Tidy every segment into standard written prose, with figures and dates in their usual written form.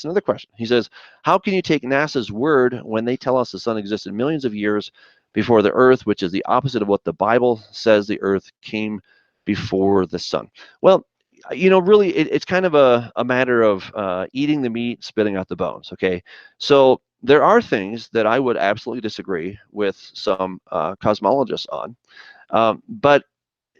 another question. He says, how can you take NASA's word when they tell us the sun existed millions of years before the Earth, which is the opposite of what the Bible says the Earth came before the sun? Well, really, it's kind of a matter of eating the meat, spitting out the bones, okay? So there are things that I would absolutely disagree with some cosmologists on. But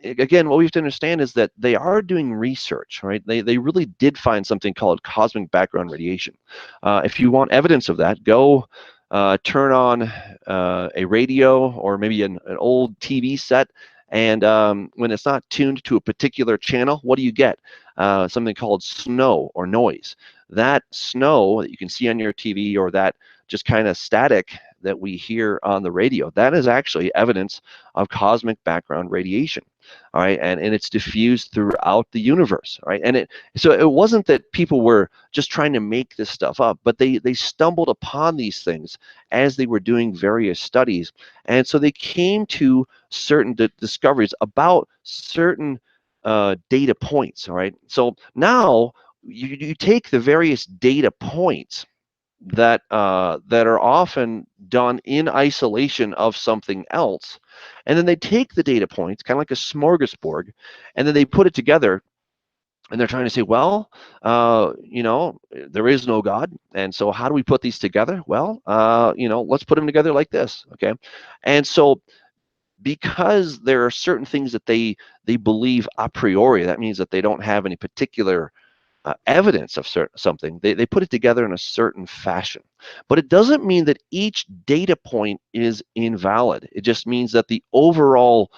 again, what we have to understand is that they are doing research, right? They really did find something called cosmic background radiation. If you want evidence of that, go turn on a radio or maybe an old TV set, and when it's not tuned to a particular channel, what do you get? Something called snow or noise. That snow that you can see on your TV, or that just kind of static that we hear on the radio, that is actually evidence of cosmic background radiation. All right, and it's diffused throughout the universe, right? And so it wasn't that people were just trying to make this stuff up, but they stumbled upon these things as they were doing various studies, and so they came to certain discoveries about certain data points. All right, so now you take the various data points that are often done in isolation of something else, and then they take the data points, kind of like a smorgasbord, and then they put it together, and they're trying to say, well, there is no God, and so how do we put these together? Well, let's put them together like this, okay? And so because there are certain things that they believe a priori, that means that they don't have any particular evidence of something, they put it together in a certain fashion. But it doesn't mean that each data point is invalid. It just means that the overall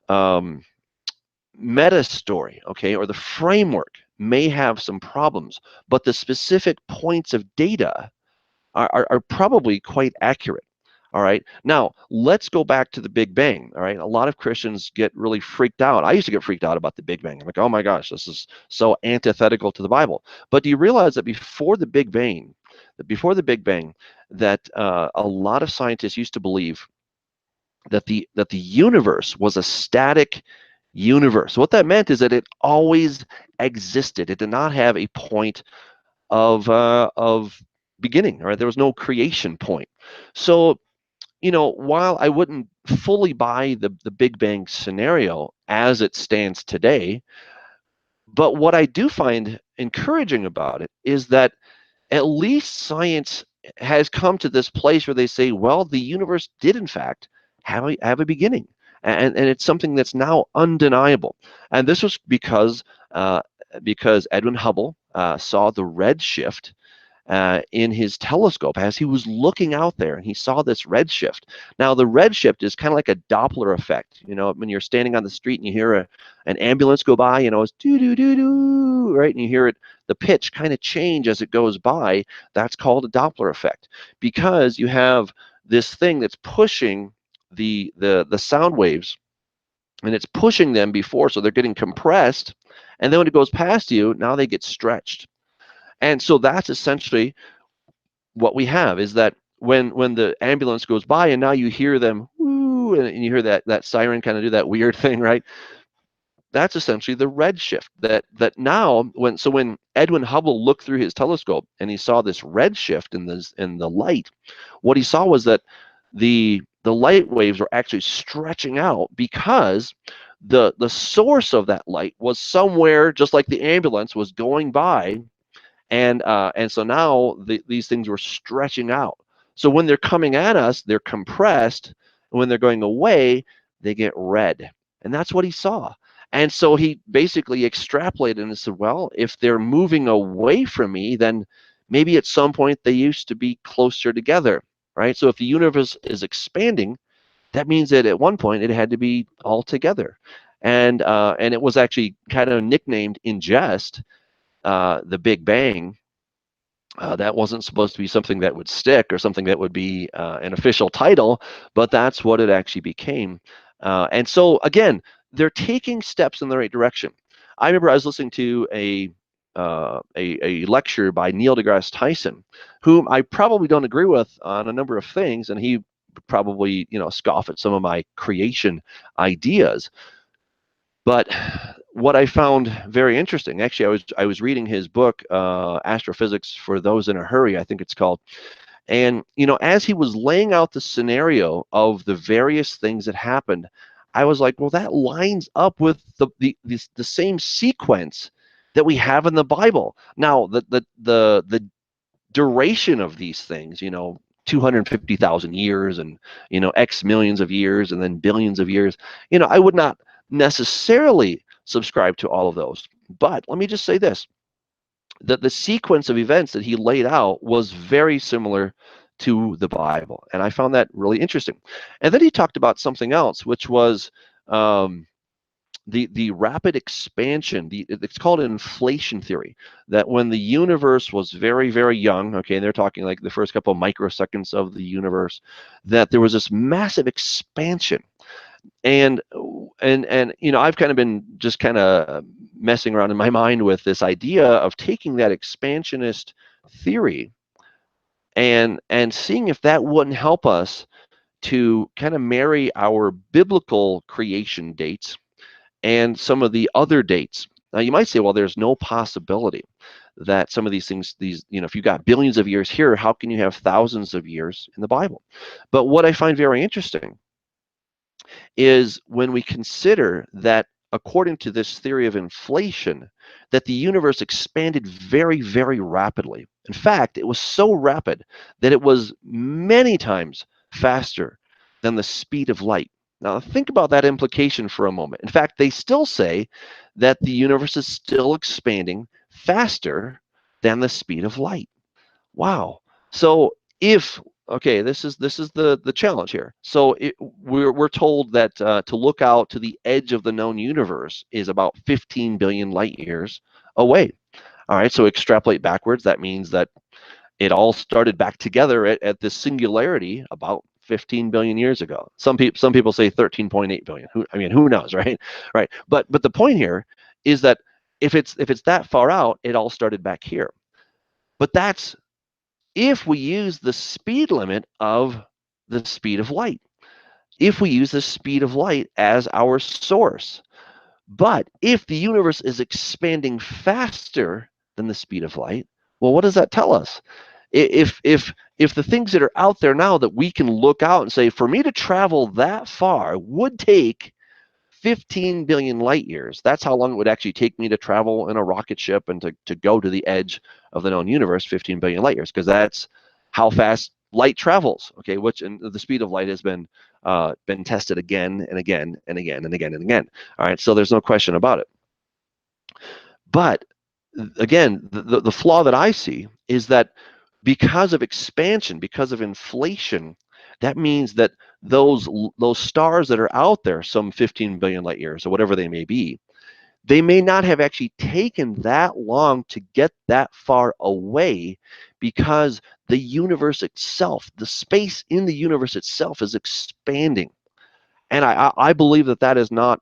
meta story, okay, or the framework may have some problems, but the specific points of data are probably quite accurate. All right, now let's go back to the Big Bang. All right, a lot of Christians get really freaked out. I used to get freaked out about the Big Bang. I'm like, oh my gosh, this is so antithetical to the Bible. But do you realize that before the Big Bang, that a lot of scientists used to believe that the universe was a static universe? What that meant is that it always existed. It did not have a point of beginning. All right, there was no creation point. So while I wouldn't fully buy the Big Bang scenario as it stands today, but what I do find encouraging about it is that at least science has come to this place where they say, well, the universe did in fact have a beginning, and it's something that's now undeniable. And this was because Edwin Hubble saw the redshift in his telescope as he was looking out there, and he saw this redshift. Now, the redshift is kind of like a Doppler effect. When you're standing on the street and you hear an ambulance go by, it's doo doo doo doo, right? And you hear the pitch kind of change as it goes by. That's called a Doppler effect, because you have this thing that's pushing the sound waves, and it's pushing them before, so they're getting compressed, and then when it goes past you, now they get stretched. And so that's essentially what we have, is that when the ambulance goes by and now you hear them, woo, and you hear that siren kind of do that weird thing, right? That's essentially the redshift. That now when Edwin Hubble looked through his telescope and he saw this redshift in the light, what he saw was that the light waves were actually stretching out, because the source of that light was somewhere, just like the ambulance was going by. And so now these things were stretching out. So when they're coming at us, they're compressed. And when they're going away, they get red. And that's what he saw. And so he basically extrapolated and said, well, if they're moving away from me, then maybe at some point they used to be closer together, right? So if the universe is expanding, that means that at one point it had to be all together. And it was actually kind of nicknamed in jest the Big Bang. That wasn't supposed to be something that would stick or something that would be an official title, but that's what it actually became. And so again, they're taking steps in the right direction. I remember I was listening to a lecture by Neil deGrasse Tyson, whom I probably don't agree with on a number of things, and he probably scoff at some of my creation ideas. But what I found very interesting, actually, I was reading his book, Astrophysics for Those in a Hurry, I think it's called. And, as he was laying out the scenario of the various things that happened, I was like, well, that lines up with the same sequence that we have in the Bible. Now, the duration of these things, 250,000 years and, X millions of years and then billions of years, I would not necessarily subscribe to all of those. But let me just say this, that the sequence of events that he laid out was very similar to the Bible. And I found that really interesting. And then he talked about something else, which was the rapid expansion. It's called inflation theory, that when the universe was very, very young, okay, and they're talking like the first couple of microseconds of the universe, that there was this massive expansion. And I've kind of been just kind of messing around in my mind with this idea of taking that expansionist theory and seeing if that wouldn't help us to kind of marry our biblical creation dates and some of the other dates. Now you might say, well, there's no possibility that some of these things, if you got billions of years here, how can you have thousands of years in the Bible? But what I find very interesting is when we consider that, according to this theory of inflation, that the universe expanded very, very rapidly. In fact, it was so rapid that it was many times faster than the speed of light. Now, think about that implication for a moment. In fact, they still say that the universe is still expanding faster than the speed of light. Wow. So if okay, this is the challenge here. So we're told that to look out to the edge of the known universe is about 15 billion light years away. All right, so extrapolate backwards. That means that it all started back together at this singularity about 15 billion years ago. Some people say 13.8 billion. Who knows, right? Right. But the point here is that if it's that far out, it all started back here. But that's if we use the speed limit of the speed of light, if we use the speed of light as our source. But if the universe is expanding faster than the speed of light, well, what does that tell us? If the things that are out there now that we can look out and say, for me to travel that far would take 15 billion light years. That's how long it would actually take me to travel in a rocket ship and to go to the edge of the known universe, 15 billion light years, because that's how fast light travels, okay, which and the speed of light has been tested again and again and again and again and again. All right, so there's no question about it. But again, the flaw that I see is that because of expansion, because of inflation, that means that those stars that are out there, some 15 billion light years or whatever they may not have actually taken that long to get that far away, because the universe itself, the space in the universe itself, is expanding. And I believe that is not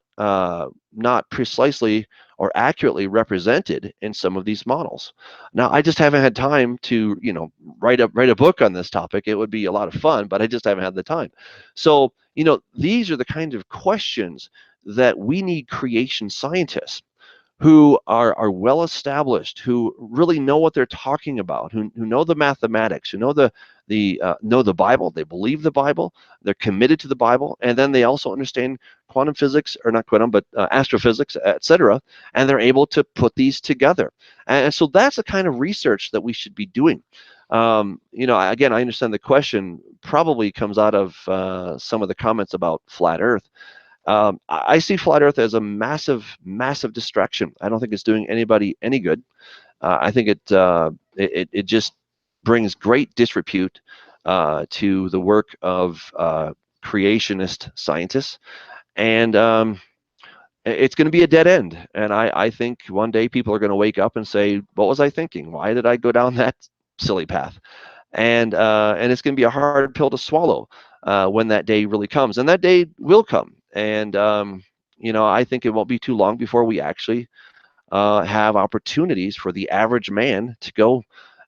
precisely or accurately represented in some of these models. Now, I just haven't had time to write a book on this topic. It would be a lot of fun, but I just haven't had the time. So these are the kind of questions that we need creation scientists who are well established, who really know what they're talking about, who know the mathematics, who know the Bible, they believe the Bible, they're committed to the Bible, and then they also understand quantum physics, or not quantum, but astrophysics, etc., and they're able to put these together. And so that's the kind of research that we should be doing. Again, I understand the question probably comes out of some of the comments about flat Earth. I see flat Earth as a massive, massive distraction. I don't think it's doing anybody any good. I think it just brings great disrepute to the work of creationist scientists, and it's going to be a dead end. And I think one day people are going to wake up and say, "What was I thinking? Why did I go down that silly path?" And it's going to be a hard pill to swallow when that day really comes, and that day will come. And I think it won't be too long before we actually have opportunities for the average man to go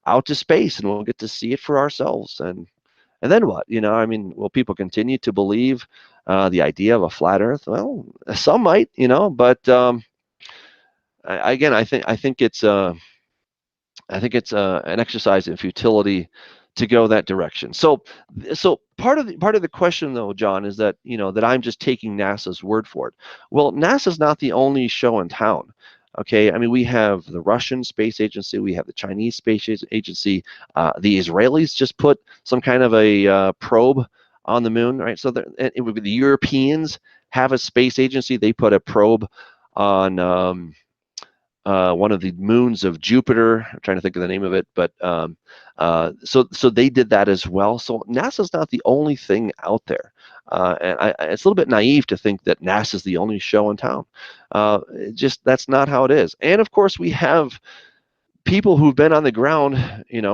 out to space, and we'll get to see it for ourselves. And then what? Will people continue to believe the idea of a flat Earth? Well, some might, but again, I think it's an exercise in futility to go that direction. So part of the question though, John, is that that I'm just taking NASA's word for it. Well, NASA's not the only show in town. Okay, I mean, we have the Russian Space Agency, we have the Chinese Space Agency, the Israelis just put some kind of a probe on the moon, right? So it would be the Europeans have a space agency. They put a probe on one of the moons of Jupiter. I'm trying to think of the name of it, but so they did that as well. So NASA's not the only thing out there, and it's a little bit naive to think that NASA's the only show in town. Just that's not how it is. And of course, we have people who've been on the ground,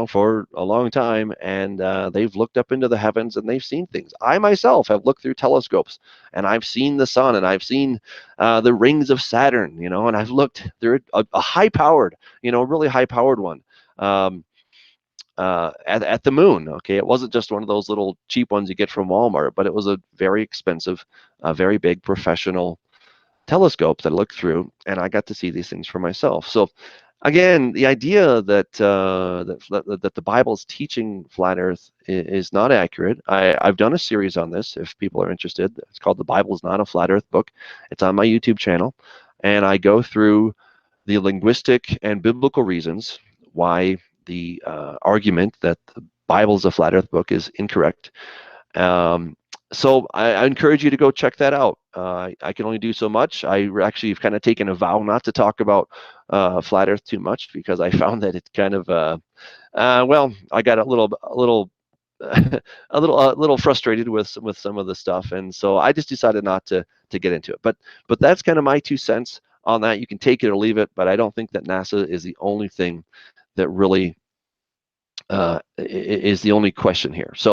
for a long time, and they've looked up into the heavens and they've seen things. I myself have looked through telescopes and I've seen the sun and I've seen the rings of Saturn, and I've looked through a high-powered, really high-powered one at the moon. Okay, it wasn't just one of those little cheap ones you get from Walmart, but it was a very expensive, very big professional telescope that I looked through, and I got to see these things for myself. So again, the idea that that the Bible is teaching flat Earth is not accurate. I've done a series on this. If people are interested, it's called "The Bible is Not a Flat Earth Book." It's on my YouTube channel, and I go through the linguistic and biblical reasons why the argument that the Bible is a flat Earth book is incorrect. So I encourage you to go check that out. I can only do so much. I actually have kind of taken a vow not to talk about flat Earth too much, because I found that it's kind of well, I got a little a little frustrated with some of the stuff, and so I just decided not to get into it. But that's kind of my 2 cents on that. You can take it or leave it, but I don't think that NASA is the only thing that really is the only question here. So